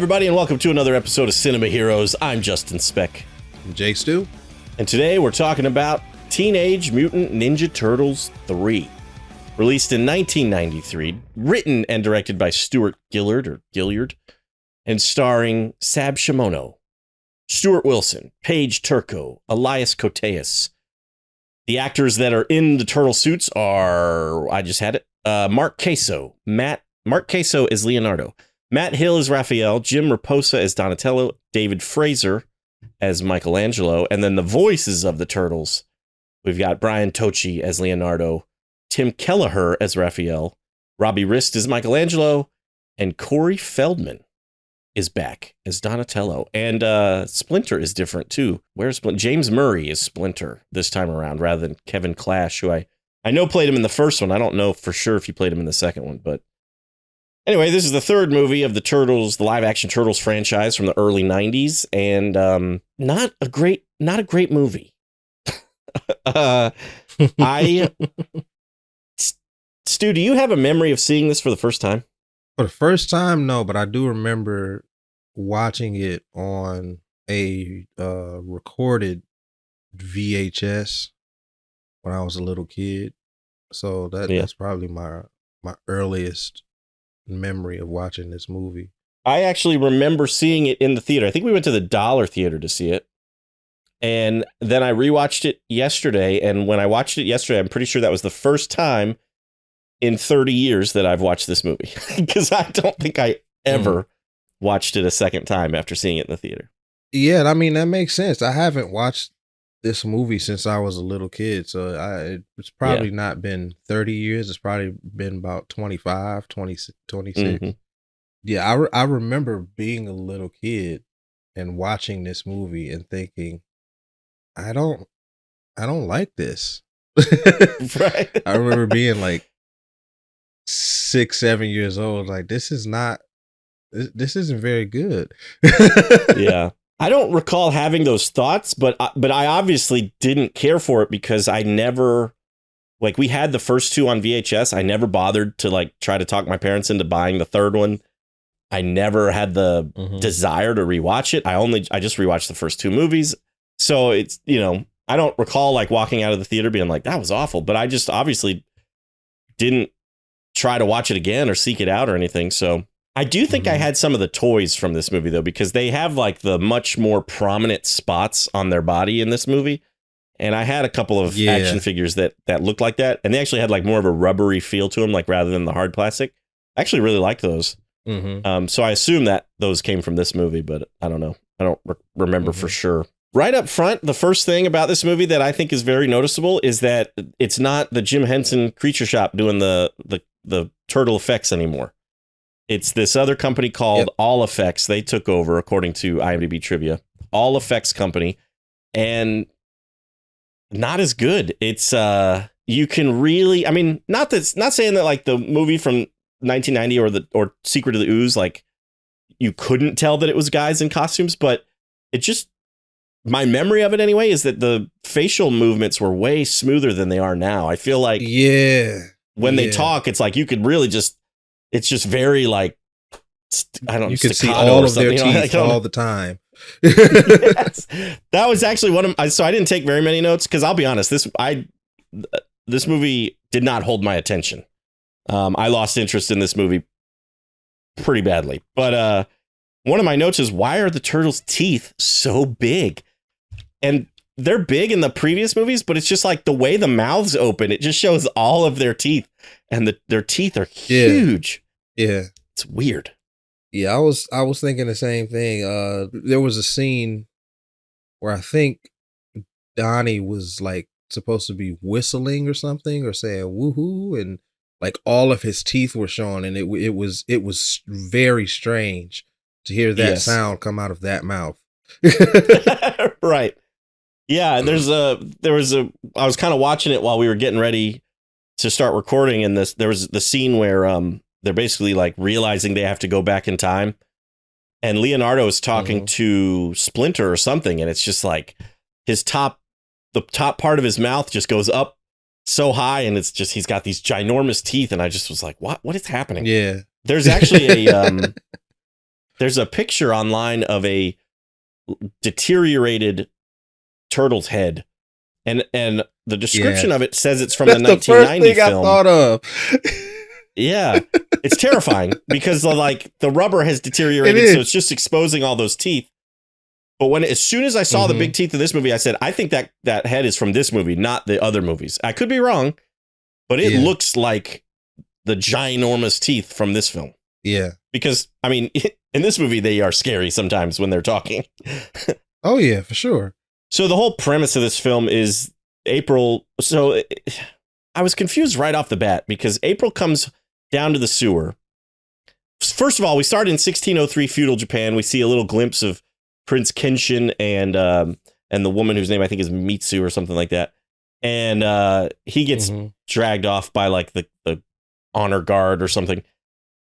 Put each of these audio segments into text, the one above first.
everybody, and welcome to another episode of Cinema Heroes. I'm Justin Speck. I'm Jay Stu. And today we're talking about Teenage Mutant Ninja Turtles 3. Released in 1993, written and directed by Stuart Gilliard, and starring Sab Shimono, Stuart Wilson, Paige Turco, Elias Koteas. The actors that are in the turtle suits are, Mark Queso. Mark Queso is Leonardo. Matt Hill as Raphael, Jim Raposa as Donatello, David Fraser as Michelangelo, and then the voices of the turtles. We've got Brian Tochi as Leonardo, Tim Kelleher as Raphael, Robbie Rist as Michelangelo, and Corey Feldman is back as Donatello. And Splinter is different too. Where's Splinter? James Murray is Splinter this time around rather than Kevin Clash, who I know played him in the first one. I don't know for sure if he played him in the second one, but anyway, this is the third movie of the live-action Turtles franchise from the early 90s, and not a great movie. Stu, do you have a memory of seeing this for the first time? For the first time, no, but I do remember watching it on a recorded VHS when I was a little kid. So that's probably my earliest memory of watching this movie. I actually remember seeing it in the theater. I think we went to the Dollar Theater to see it. And then I rewatched it yesterday. And when I watched it yesterday, I'm pretty sure that was the first time in 30 years that I've watched this movie. Because I don't think I ever watched it a second time after seeing it in the theater. Yeah, I mean, that makes sense. I haven't watched this movie since I was a little kid. So it's probably not been 30 years. It's probably been about 25, 26. Mm-hmm. Yeah, I remember being a little kid and watching this movie and thinking, I don't like this. Right. I remember being like 6, 7 years old. Like, this isn't very good. Yeah. I don't recall having those thoughts, but I obviously didn't care for it because I never, like, we had the first two on VHS. I never bothered to like try to talk my parents into buying the third one. I never had the desire to rewatch it. I just rewatched the first two movies. So it's, I don't recall like walking out of the theater being like, that was awful, but I just obviously didn't try to watch it again or seek it out or anything. So I do think I had some of the toys from this movie, though, because they have like the much more prominent spots on their body in this movie. And I had a couple of action figures that looked like that. And they actually had like more of a rubbery feel to them, like rather than the hard plastic. I actually really liked those. So I assume that those came from this movie, but I don't know. I don't remember for sure. Right up front, the first thing about this movie that I think is very noticeable is that it's not the Jim Henson Creature Shop doing the turtle effects anymore. It's this other company called All Effects. They took over, according to IMDb trivia. All Effects Company, and not as good. It's you can really, I mean, not saying that like the movie from 1990 or Secret of the Ooze, like you couldn't tell that it was guys in costumes, but it just, my memory of it anyway is that the facial movements were way smoother than they are now. I feel like when they talk, it's like you could really just. It's just very like, I don't know. You could see all of their teeth all the time. Yes. That was actually so I didn't take very many notes because I'll be honest, this movie did not hold my attention. I lost interest in this movie pretty badly. But one of my notes is, why are the turtles' teeth so big? And they're big in the previous movies, but it's just like the way the mouths open, it just shows all of their teeth, and their teeth are huge. Yeah. It's weird. Yeah, I was thinking the same thing. There was a scene where I think Donnie was like supposed to be whistling or something, or saying woohoo, and like all of his teeth were showing, and it was very strange to hear that sound come out of that mouth. Right. Yeah, I was kind of watching it while we were getting ready to start recording, and there was the scene where they're basically like realizing they have to go back in time, and Leonardo is talking to Splinter or something, and it's just like the top part of his mouth just goes up so high, and it's just, he's got these ginormous teeth, and I just was like, what is happening? Yeah. There's actually there's a picture online of a deteriorated turtle's head. And the description of it says it's from the 1990 film. I thought of. Yeah, it's terrifying because like the rubber has deteriorated, so it's just exposing all those teeth. But as soon as I saw the big teeth of this movie, I said, I think that head is from this movie, not the other movies. I could be wrong, but it looks like the ginormous teeth from this film. Yeah. Because, I mean, in this movie, they are scary sometimes when they're talking. Oh, yeah, for sure. So the whole premise of this film is April. So I was confused right off the bat because April comes down to the sewer. First of all, we start in 1603 feudal Japan. We see a little glimpse of Prince Kenshin and the woman whose name I think is Mitsu or something like that. And he gets dragged off by like the honor guard or something.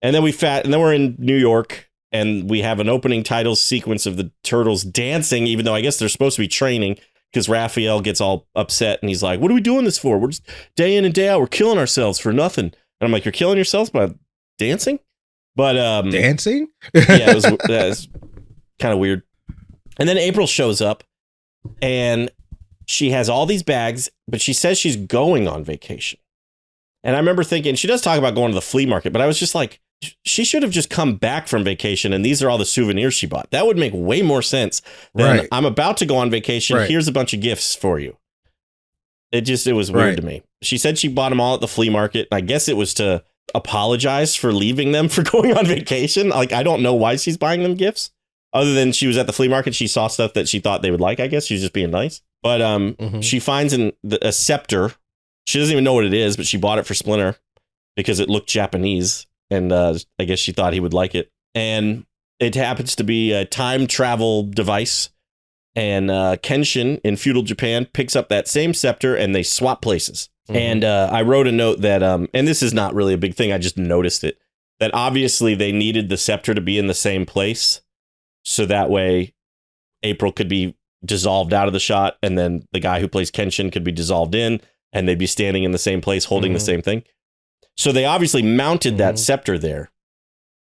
And then we're in New York and we have an opening titles sequence of the turtles dancing, even though I guess they're supposed to be training, because Raphael gets all upset and he's like, what are we doing this for? We're just day in and day out. We're killing ourselves for nothing. And I'm like, you're killing yourselves by dancing? But dancing? Yeah, it was kind of weird. And then April shows up and she has all these bags, but she says she's going on vacation. And I remember thinking, she does talk about going to the flea market, but I was just like, she should have just come back from vacation and these are all the souvenirs she bought. That would make way more sense than I'm about to go on vacation. Here's a bunch of gifts for you. It was weird to me. She said she bought them all at the flea market. I guess it was to apologize for leaving them for going on vacation. Like, I don't know why she's buying them gifts. Other than she was at the flea market, she saw stuff that she thought they would like. I guess she was just being nice. But she finds a scepter. She doesn't even know what it is, but she bought it for Splinter because it looked Japanese. And I guess she thought he would like it. And it happens to be a time travel device. And Kenshin in feudal Japan picks up that same scepter and they swap places. And I wrote a note that, and this is not really a big thing, I just noticed it, that obviously they needed the scepter to be in the same place. So that way April could be dissolved out of the shot. And then the guy who plays Kenshin could be dissolved in and they'd be standing in the same place holding the same thing. So they obviously mounted that scepter there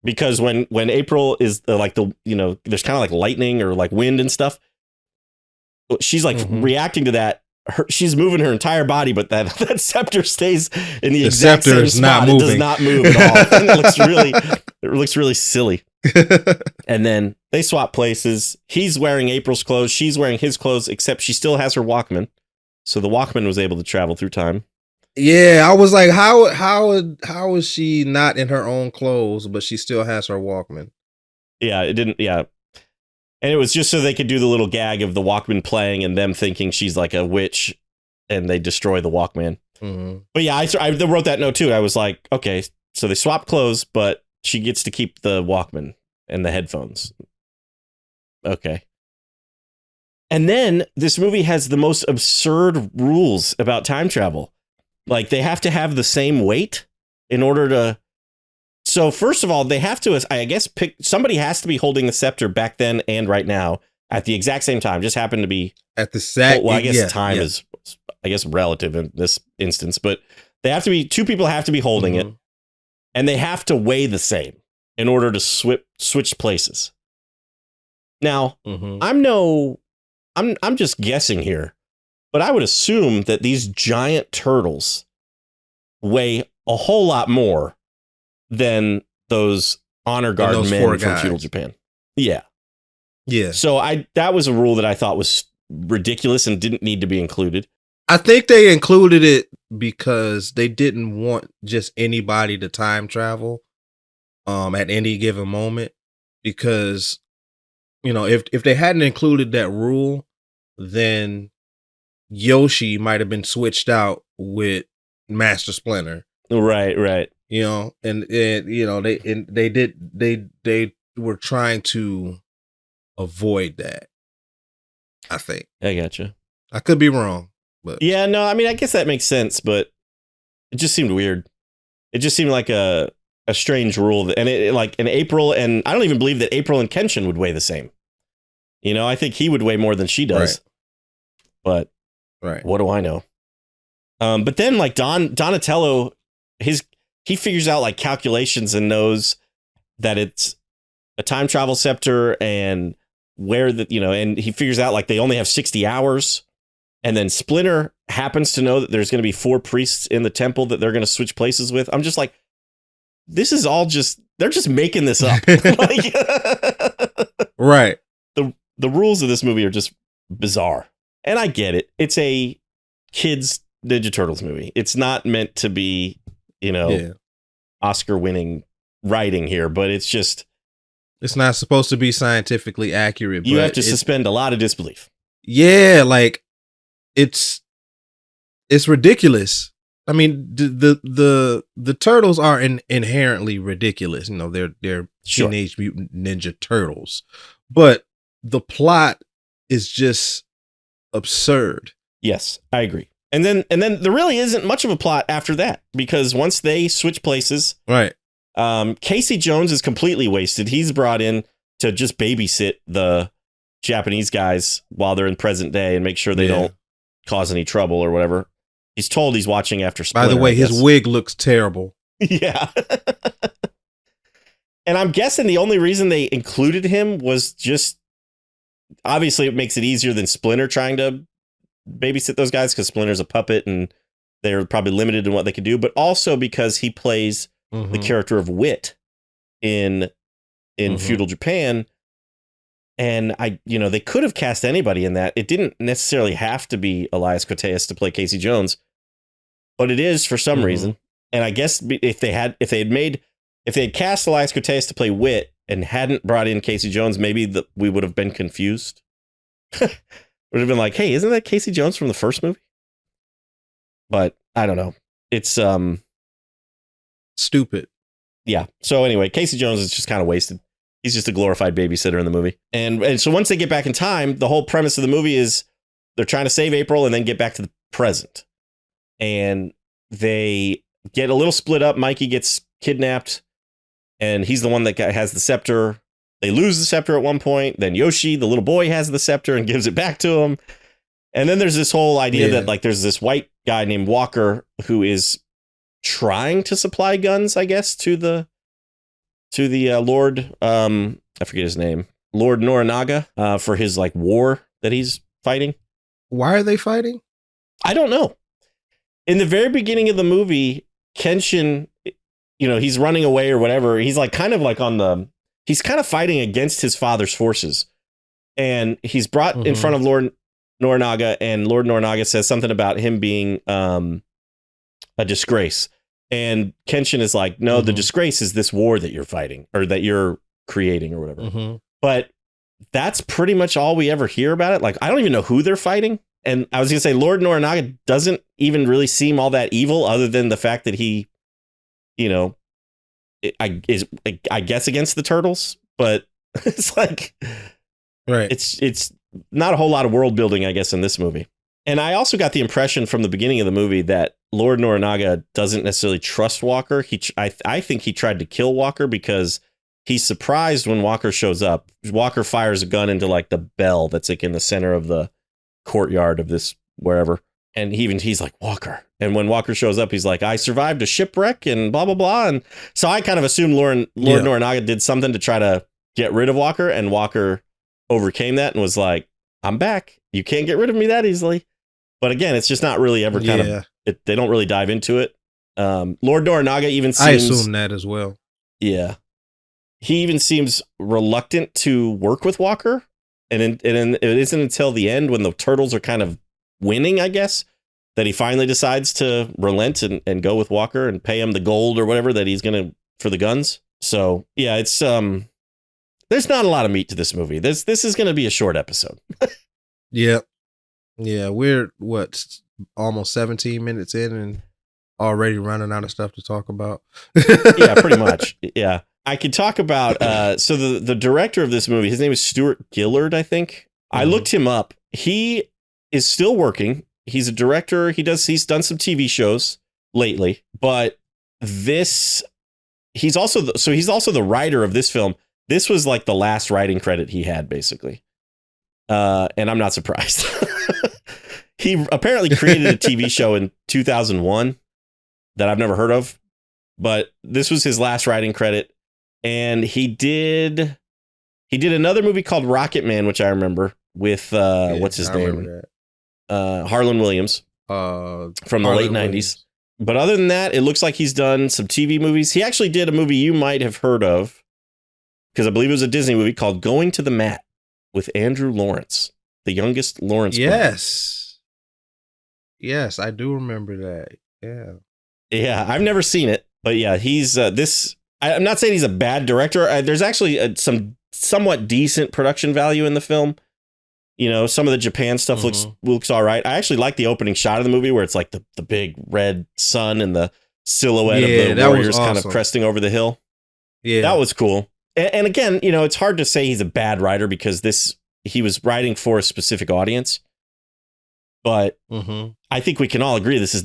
because when April is like there's kind of like lightning or like wind and stuff. She's like reacting to that. She's moving her entire body, but that scepter stays in the exact same spot. It does not move at all. And it looks really silly. And then they swap places. He's wearing April's clothes. She's wearing his clothes, except she still has her Walkman. So the Walkman was able to travel through time. Yeah, I was like, how is she not in her own clothes, but she still has her Walkman? Yeah, it didn't. Yeah. And it was just so they could do the little gag of the Walkman playing and them thinking she's like a witch and they destroy the Walkman. But yeah, I wrote that note too. I was like, okay, so they swap clothes, but she gets to keep the Walkman and the headphones. Okay. And then this movie has the most absurd rules about time travel. Like they have to have the same weight in order to. So first of all, they have to, I guess, somebody has to be holding the scepter back then and right now at the exact same time. Just happened to be at the same. Well, I guess time is, I guess, relative in this instance, but they have to be, two people have to be holding it and they have to weigh the same in order to switch places. Now, I'm just guessing here, but I would assume that these giant turtles weigh a whole lot more than those honor guard men from feudal Japan. Yeah. Yeah. So that was a rule that I thought was ridiculous and didn't need to be included. I think they included it because they didn't want just anybody to time travel at any given moment. Because, if they hadn't included that rule, then Yoshi might have been switched out with Master Splinter. Right. And they were trying to avoid that. I think. I gotcha. I could be wrong, but yeah, no, I mean, I guess that makes sense, but it just seemed weird. It just seemed like a strange rule, and it like in April, and I don't even believe that April and Kenshin would weigh the same. I think he would weigh more than she does. Right. But what do I know? But then like Donatello, he figures out like calculations and knows that it's a time travel scepter and where the, and he figures out like they only have 60 hours. And then Splinter happens to know that there's going to be 4 priests in the temple that they're going to switch places with. I'm just like, this is all they're just making this up. Like, right. The rules of this movie are just bizarre. And I get it. It's a kids Ninja Turtles movie. It's not meant to be, Oscar winning writing here, but it's just, it's not supposed to be scientifically accurate. You have to suspend a lot of disbelief. Yeah. Like it's ridiculous. I mean, the turtles are inherently ridiculous. They're Sure. Teenage Mutant Ninja Turtles, but the plot is just absurd. Yes, I agree. And then there really isn't much of a plot after that, because once they switch places, right? Casey Jones is completely wasted. He's brought in to just babysit the Japanese guys while they're in present day and make sure they don't cause any trouble or whatever. He's told he's watching after Splinter. By the way, his wig looks terrible. Yeah. And I'm guessing the only reason they included him was just, obviously it makes it easier than Splinter trying to babysit those guys, because Splinter's a puppet and they're probably limited in what they can do, but also because he plays the character of Wit in feudal Japan. And they could have cast anybody in that. It didn't necessarily have to be Elias Koteas to play Casey Jones, but it is for some reason. And I guess if they had cast Elias Koteas to play Wit and hadn't brought in Casey Jones, maybe we would have been confused. Would have been like, hey, isn't that Casey Jones from the first movie? But I don't know. It's stupid. Yeah. So anyway, Casey Jones is just kind of wasted. He's just a glorified babysitter in the movie. And so once they get back in time, the whole premise of the movie is they're trying to save April and then get back to the present. And they get a little split up. Mikey gets kidnapped and he's the one that has the scepter. They lose the scepter at one point. Then Yoshi, the little boy, has the scepter and gives it back to him. And then there's this whole idea that like there's this white guy named Walker who is trying to supply guns, I guess, to the Lord, I forget his name, Lord Norinaga, for his like war that he's fighting. Why are they fighting? I don't know. In the very beginning of the movie, Kenshin, he's running away or whatever. He's like kind of like he's kind of fighting against his father's forces. And he's brought in front of Lord Norinaga, and Lord Norinaga says something about him being a disgrace. And Kenshin is like, no, the disgrace is this war that you're fighting or that you're creating or whatever. But that's pretty much all we ever hear about it. Like, I don't even know who they're fighting. And I was going to say, Lord Norinaga doesn't even really seem all that evil, other than the fact that he, I guess against the turtles, but it's like, right. It's not a whole lot of world building, I guess, in this movie. And I also got the impression from the beginning of the movie that Lord Norinaga doesn't necessarily trust Walker. I think he tried to kill Walker because he's surprised when Walker shows up. Walker fires a gun into like the bell that's like in the center of the courtyard of this wherever. And he's like, Walker. And when Walker shows up, he's like, I survived a shipwreck and blah, blah, blah. And so I kind of assumed Lord Norinaga did something to try to get rid of Walker. And Walker overcame that and was like, I'm back. You can't get rid of me that easily. But again, it's just not really ever kind of, they don't really dive into it. Lord Norinaga even seems... I assume that as well. Yeah. He even seems reluctant to work with Walker. And it isn't until the end when the turtles are kind of winning, I guess, that he finally decides to relent and go with Walker and pay him the gold or whatever that he's going to for the guns. So, yeah, it's there's not a lot of meat to this movie. This is going to be a short episode. Yeah. Yeah, we're almost 17 minutes in and already running out of stuff to talk about. Yeah, pretty much. Yeah. I could talk about so the director of this movie, his name is Stuart Gillard, I think. I looked him up. He is still working. He's a director. He's done some TV shows lately, but he's also the writer of this film. This was like the last writing credit he had, basically. And I'm not surprised. He apparently created a TV show in 2001 that I've never heard of, but this was his last writing credit. And he did He did another movie called Rocket Man, which I remember with what's his name? Harlan Williams from the late 90s. But other than that, it looks like he's done some TV movies. He actually did a movie you might have heard of, because I believe it was a Disney movie called Going to the Mat with Andrew Lawrence, the youngest Lawrence brother. Yes, I do remember that. Yeah. Yeah, I've never seen it, but yeah, he's this. I'm not saying he's a bad director. There's actually some somewhat decent production value in the film. You know, some of the Japan stuff looks all right. I actually like the opening shot of the movie where it's like the big red sun and the silhouette of the warriors kind of cresting over the hill. Yeah, that was cool. And again, you know, it's hard to say he's a bad writer because he was writing for a specific audience. But I think we can all agree this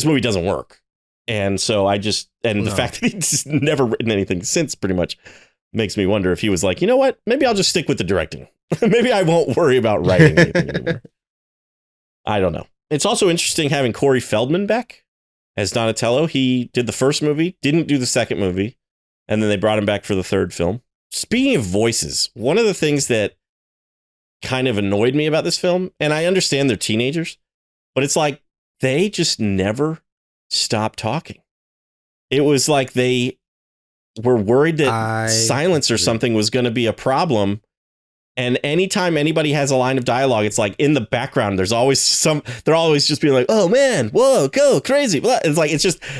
movie doesn't work. And so the fact that he's never written anything since pretty much makes me wonder if he was like, you know what, maybe I'll just stick with the directing. Maybe I won't worry about writing anything anymore. I don't know. It's also interesting having Corey Feldman back as Donatello. He did the first movie, didn't do the second movie, and then they brought him back for the third film. Speaking of voices, one of the things that kind of annoyed me about this film, and I understand they're teenagers, but it's like they just never stopped talking. It was like they were worried that silence or something was going to be a problem. And anytime anybody has a line of dialogue, it's like in the background, they're always just being like, oh man, whoa, go crazy. It's like,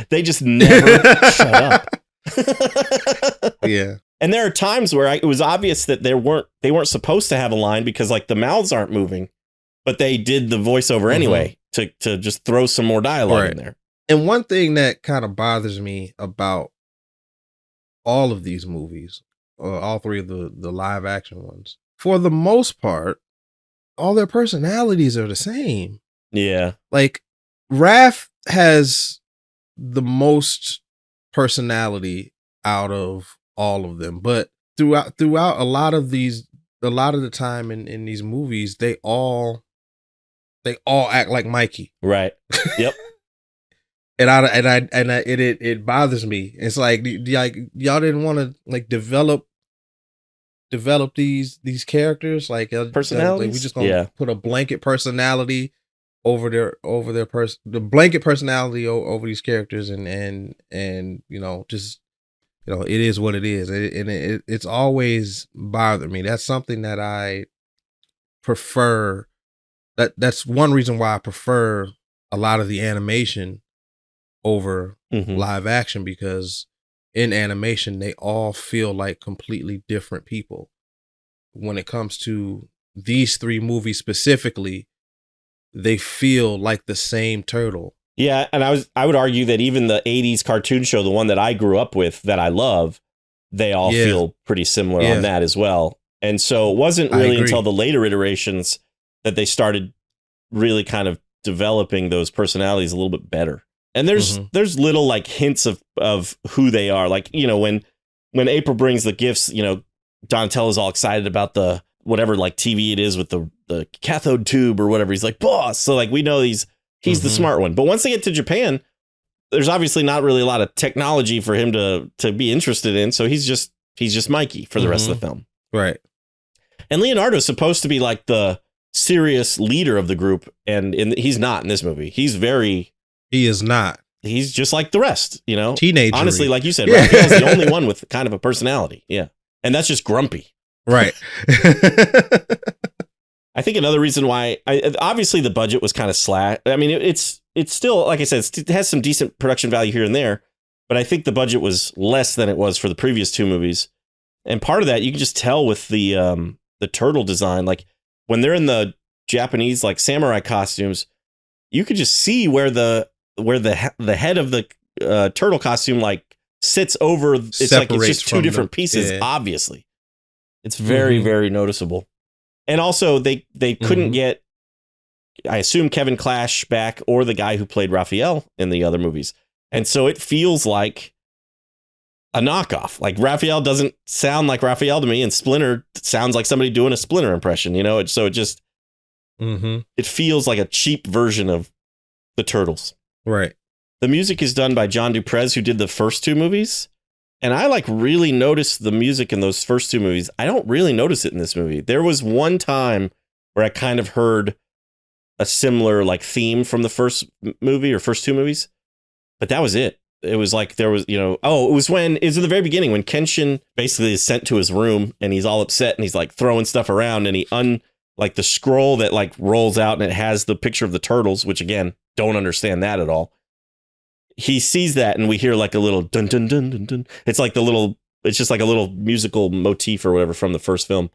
they just never shut up. Yeah. And there are times where it was obvious that they weren't supposed to have a line because like the mouths aren't moving, but they did the voiceover anyway to just throw some more dialogue in there. And one thing that kind of bothers me about all of these movies, all three of the live action ones, for the most part, all their personalities are the same. Yeah. Like Raph has the most personality out of all of them, but throughout a lot of the time in these movies, they all act like Mikey. Right. Yep. It bothers me. It's like y'all didn't want to like develop these characters like personalities. Like we just gonna put a blanket personality over the blanket personality over these characters and you know, just, you know, it is what it is. It's always bothered me. That's something that I prefer. That's one reason why I prefer a lot of the animation over live action, because in animation, they all feel like completely different people. When it comes to these three movies specifically, they feel like the same turtle. Yeah, and I would argue that even the 80s cartoon show, the one that I grew up with that I love, they all feel pretty similar on that as well. And so it wasn't really until the later iterations that they started really kind of developing those personalities a little bit better. And there's little like hints of who they are. Like, you know, when April brings the gifts, you know, Donatello's all excited about the whatever like TV it is with the cathode tube or whatever. He's like, boss. So like we know he's the smart one. But once they get to Japan, there's obviously not really a lot of technology for him to be interested in. So he's just Mikey for the rest of the film. Right. And Leonardo's supposed to be like the serious leader of the group, and he's not in this movie. He is not. He's just like the rest, you know? Teenager. Honestly, like you said, Raphael's the only one with kind of a personality. Yeah. And that's just grumpy. Right. I think another reason why, obviously the budget was kind of slack. I mean, it's still, like I said, it has some decent production value here and there, but I think the budget was less than it was for the previous two movies. And part of that, you can just tell with the turtle design, like when they're in the Japanese, like samurai costumes, you could just see where the head of the turtle costume like sits over. It's like it's just two different pieces. Obviously, it's very very noticeable. And also, they couldn't get, I assume, Kevin Clash back or the guy who played Raphael in the other movies, and so it feels like a knockoff. Like Raphael doesn't sound like Raphael to me, and Splinter sounds like somebody doing a Splinter impression. You know, so it just it feels like a cheap version of the Turtles. Right. The music is done by John Duprez, who did the first two movies. And I like really noticed the music in those first two movies. I don't really notice it in this movie. There was one time where I kind of heard a similar like theme from the first movie or first two movies, but that was it. It was like there was, it was in the very beginning when Kenshin basically is sent to his room and he's all upset and he's like throwing stuff around and like the scroll that like rolls out and it has the picture of the turtles, which again, don't understand that at all. He sees that and we hear like a little dun dun dun dun dun. It's just like a little musical motif or whatever from the first film.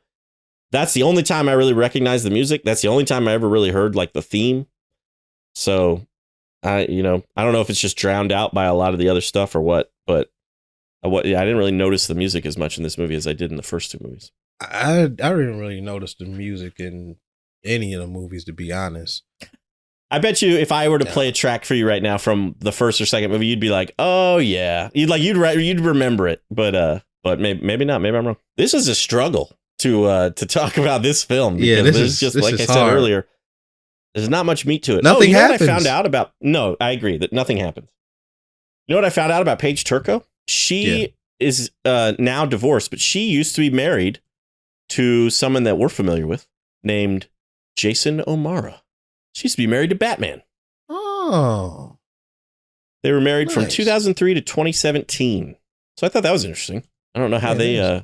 That's the only time I really recognize the music. That's the only time I ever really heard like the theme. So I don't know if it's just drowned out by a lot of the other stuff or what, but I didn't really notice the music as much in this movie as I did in the first two movies. I didn't really notice the music in any of the movies, to be honest. I bet you if I were to play a track for you right now from the first or second movie, you'd be like, "Oh yeah," you'd remember it. But maybe not. Maybe I'm wrong. This is a struggle to talk about this film because there's just like I said earlier, there's not much meat to it. Nothing happens. What I found out about? No, I agree that nothing happens. You know what I found out about Paige Turco? She is now divorced, but she used to be married to someone that we're familiar with named Jason O'Mara. She used to be married to Batman. Oh. They were married from 2003 to 2017. So I thought that was interesting. I don't know how they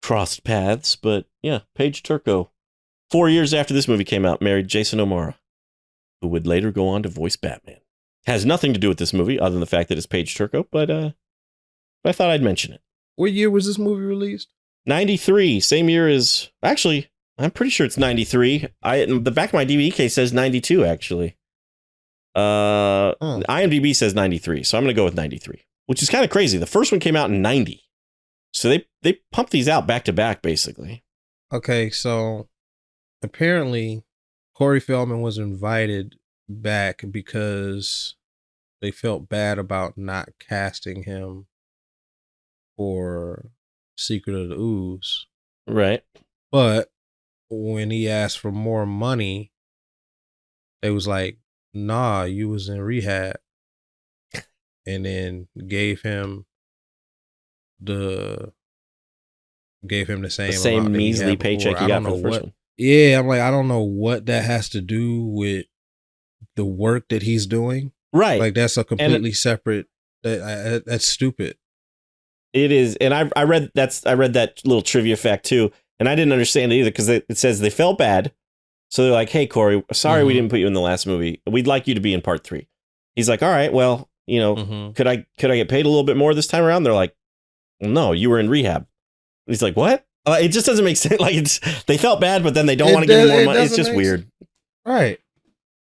crossed paths, but yeah, Paige Turco, 4 years after this movie came out, married Jason O'Mara, who would later go on to voice Batman. Has nothing to do with this movie other than the fact that it's Paige Turco, but I thought I'd mention it. What year was this movie released? 93, same year as, actually, I'm pretty sure it's 93. The back of my DVD case says 92, actually. IMDb says 93, so I'm going to go with 93, which is kind of crazy. The first one came out in 90. So they pumped these out back to back, basically. Okay, so apparently Corey Feldman was invited back because they felt bad about not casting him for Secret of the Ooze. Right. But when he asked for more money, they was like, nah, you was in rehab. And then gave him the same measly paycheck he got for the first one. Yeah, I'm like, I don't know what that has to do with the work that he's doing. Right. Like that's a completely separate. That's stupid. It is, and I read that little trivia fact too, and I didn't understand it either because it says they felt bad, so they're like, "Hey, Corey, sorry we didn't put you in the last movie. We'd like you to be in part 3." He's like, "All right, well, could I get paid a little bit more this time around?" They're like, well, "No, you were in rehab." He's like, "What?" It just doesn't make sense. Like they felt bad, but then they don't want to give him more money. It's just weird, right?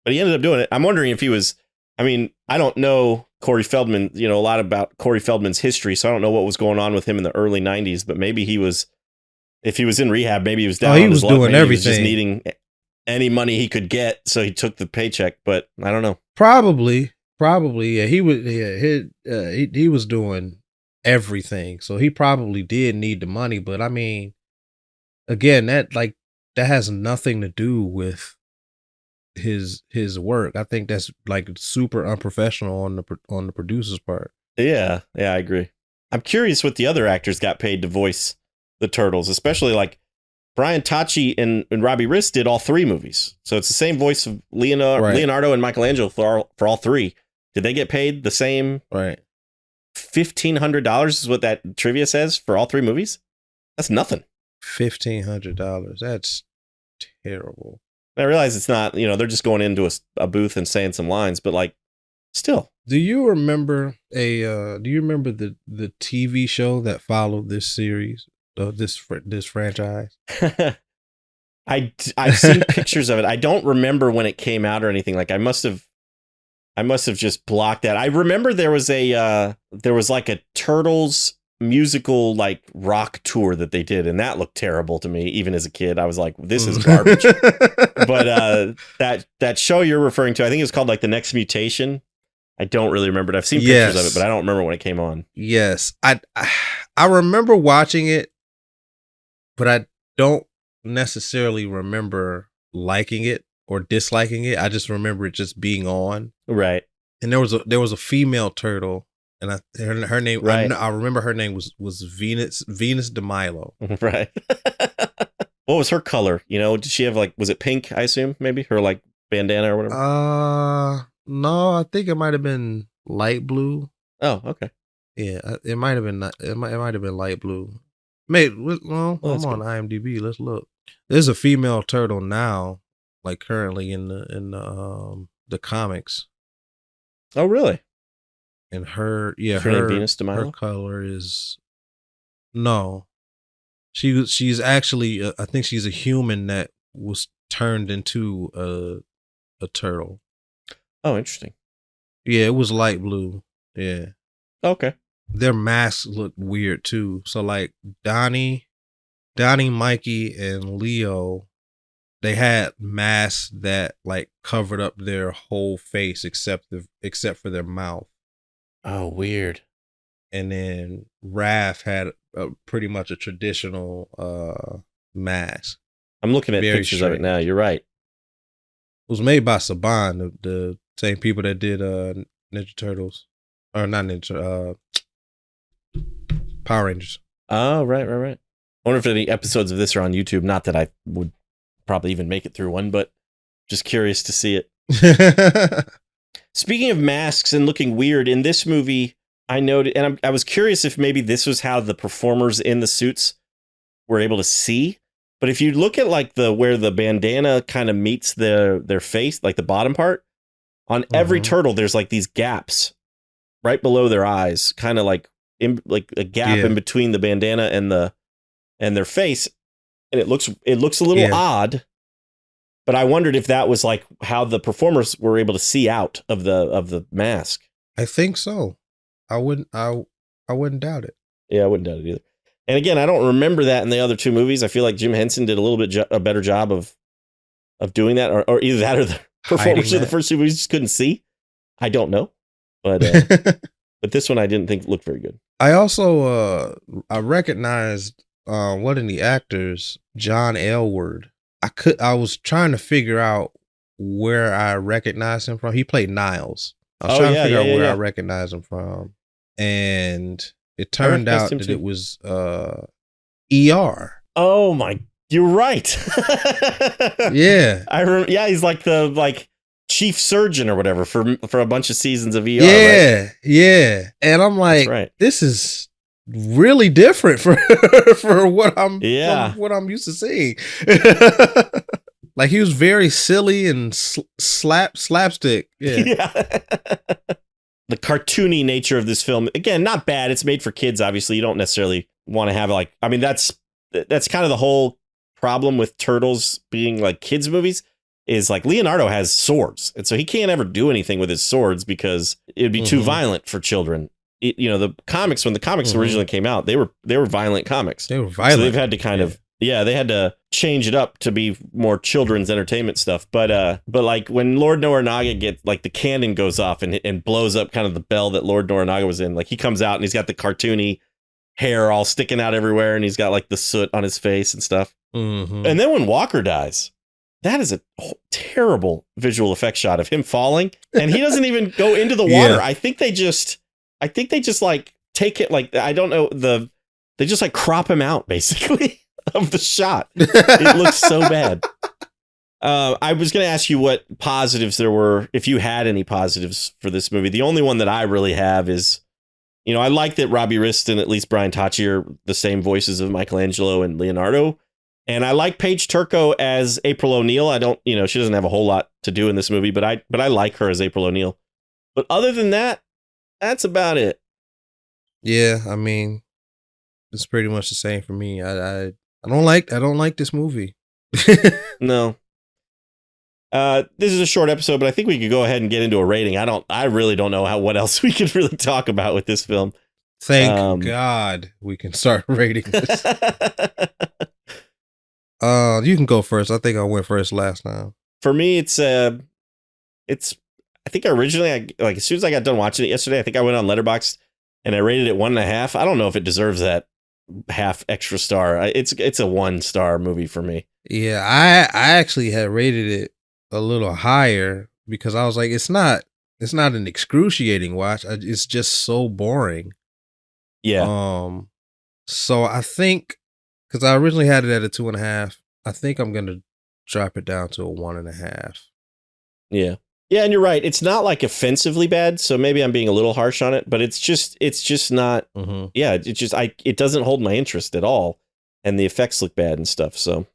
But he ended up doing it. I'm wondering if he was. I mean, I don't know Corey Feldman, a lot about Corey Feldman's history, so I don't know what was going on with him in the early 90s, but maybe he was, if he was in rehab, maybe he was down on his luck. Maybe everything. He was just needing any money he could get, so he took the paycheck, but I don't know. Probably, yeah. He was doing everything, so he probably did need the money, but I mean, again, that has nothing to do with his work. I think that's like super unprofessional on the producer's part. Yeah, I agree. I'm curious what the other actors got paid to voice the Turtles, especially like Brian Tachi and Robbie Riss did all 3 movies. So it's the same voice of Leonardo and Michelangelo for all 3. Did they get paid the same? Right. $1,500 is what that trivia says for all 3 movies. That's nothing. $1,500. That's terrible. I realize it's not, they're just going into a booth and saying some lines, but like, still. Do you remember the TV show that followed this series, this franchise? I've seen pictures of it. I don't remember when it came out or anything. Like I must have just blocked that. I remember there was like a Turtles musical like rock tour that they did, and that looked terrible to me even as a kid. I was like, this is garbage. But that show you're referring to, I think it's called like The Next Mutation. I don't really remember it. I've seen pictures of it, but I don't remember when it came on. Yes, I remember watching it, but I don't necessarily remember liking it or disliking it. I just remember it just being on. Right. And there was a female turtle and her name, right. I remember her name was Venus de Milo. Right. What was her color? You know, did she have like, was it pink? I assume maybe her like bandana or whatever. No, I think it might have been light blue. Oh, okay. Yeah, it might have been. It might have been light blue. Mate, well, I'm on IMDb. Let's look. There's a female turtle now, like currently in the comics. Oh, really? And her Venus de Milo? Her color is no. She's actually I think she's a human that was turned into a turtle. Oh, interesting. Yeah, it was light blue. Yeah. Okay. Their masks look weird too. So like Donnie, Mikey, and Leo, they had masks that like covered up their whole face except for their mouth. Oh, weird. And then Raph had pretty much a traditional mask. I'm looking at pictures of it now. You're right. It was made by Saban, the same people that did Ninja Turtles. Or not Ninja, Power Rangers. Oh, right. I wonder if any episodes of this are on YouTube. Not that I would probably even make it through one, but just curious to see it. Speaking of masks and looking weird, in this movie, I noted, and I was curious if maybe this was how the performers in the suits were able to see. But if you look at like where the bandana kind of meets their face, like the bottom part, on every turtle, there's like these gaps right below their eyes, kind of like a gap in between the bandana and their face, and it looks a little odd. But I wondered if that was like how the performers were able to see out of the mask. I think so. I wouldn't doubt it. Yeah, I wouldn't doubt it either. And again, I don't remember that in the other two movies. I feel like Jim Henson did a little bit a better job of doing that, or either that or the performers of the first two movies just couldn't see. I don't know, but but this one I didn't think looked very good. I also I recognized one of the actors, John Aylward. I was trying to figure out where I recognized him from. He played Niles. I was trying to figure out where I recognized him from, and it turned out that it was ER. Oh my, you're right. Yeah, Yeah, he's like the chief surgeon or whatever for a bunch of seasons of ER. Yeah, right? Yeah, and I'm like, this is really different for what I'm used to seeing. Like he was very silly and slapstick. Yeah. The cartoony nature of this film, again, not bad. It's made for kids. Obviously, you don't necessarily want to have that's kind of the whole problem with Turtles being like kids movies. Is like Leonardo has swords, and so he can't ever do anything with his swords because it would be too violent for children. The comics, when the comics originally came out, they were violent comics. They were violent. So they've had to kind of they had to change it up to be more children's entertainment stuff. But like when Lord Noranaga gets like the cannon goes off and blows up kind of the bell that Lord Noranaga was in, like he comes out and he's got the cartoony hair all sticking out everywhere, and he's got like the soot on his face and stuff. And then when Walker dies, that is a terrible visual effect shot of him falling, and he doesn't even go into the water. I think they just like take it, like, I don't know, they just like crop him out basically of the shot. It looks so bad. I was going to ask you what positives there were, if you had any positives for this movie. The only one that I really have is, I like that Robbie Rist and at least Brian Tacci are the same voices of Michelangelo and Leonardo. And I like Paige Turco as April O'Neil. I don't, she doesn't have a whole lot to do in this movie, but I like her as April O'Neil. But other than that, that's about it. Yeah, I mean, it's pretty much the same for me. I don't like this movie. No. This is a short episode, but I think we could go ahead and get into a rating. I really don't know what else we could really talk about with this film. Thank God we can start rating this. You can go first. I think I went first last time. For me, it's I think originally, as soon as I got done watching it yesterday, I think I went on Letterboxd and I rated it 1.5. I don't know if it deserves that half extra star. It's a 1-star movie for me. Yeah, I actually had rated it a little higher because I was like, it's not it's not an excruciating watch. It's just so boring. Yeah. So I think, because I originally had it at a 2.5, I think I'm gonna drop it down to a 1.5. Yeah. Yeah, and you're right. It's not like offensively bad, so maybe I'm being a little harsh on it, but it's just not. Mm-hmm. Yeah, it doesn't hold my interest at all, and the effects look bad and stuff. So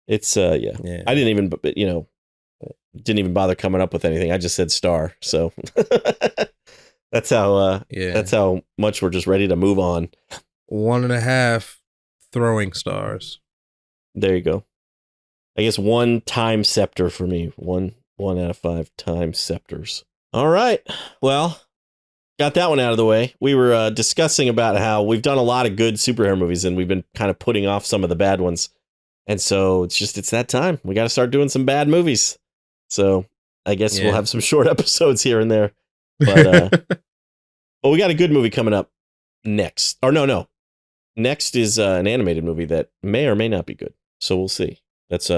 it's yeah. I didn't even bother coming up with anything. I just said star. So that's how much we're just ready to move on. 1.5 throwing stars. There you go. I guess 1 time scepter for me. 1 out of 5 time scepters. All right. Well, got that one out of the way. We were discussing about how we've done a lot of good superhero movies and we've been kind of putting off some of the bad ones. And so it's that time. We got to start doing some bad movies. So I guess we'll have some short episodes here and there. But we got a good movie coming up next. Or no. Next is an animated movie that may or may not be good. So we'll see. That's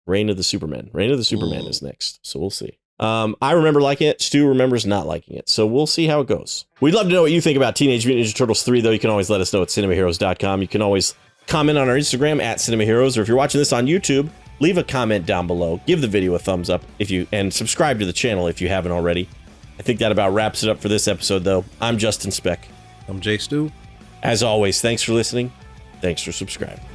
Reign of the Superman. Reign of the Superman is next. So we'll see. I remember liking it. Stu remembers not liking it. So we'll see how it goes. We'd love to know what you think about Teenage Mutant Ninja Turtles 3, though. You can always let us know at cinemaheroes.com. You can always comment on our Instagram at cinemaheroes, or if you're watching this on YouTube, leave a comment down below. Give the video a thumbs up and subscribe to the channel if you haven't already. I think that about wraps it up for this episode, though. I'm Justin Speck. I'm Jay Stu. As always, thanks for listening. Thanks for subscribing.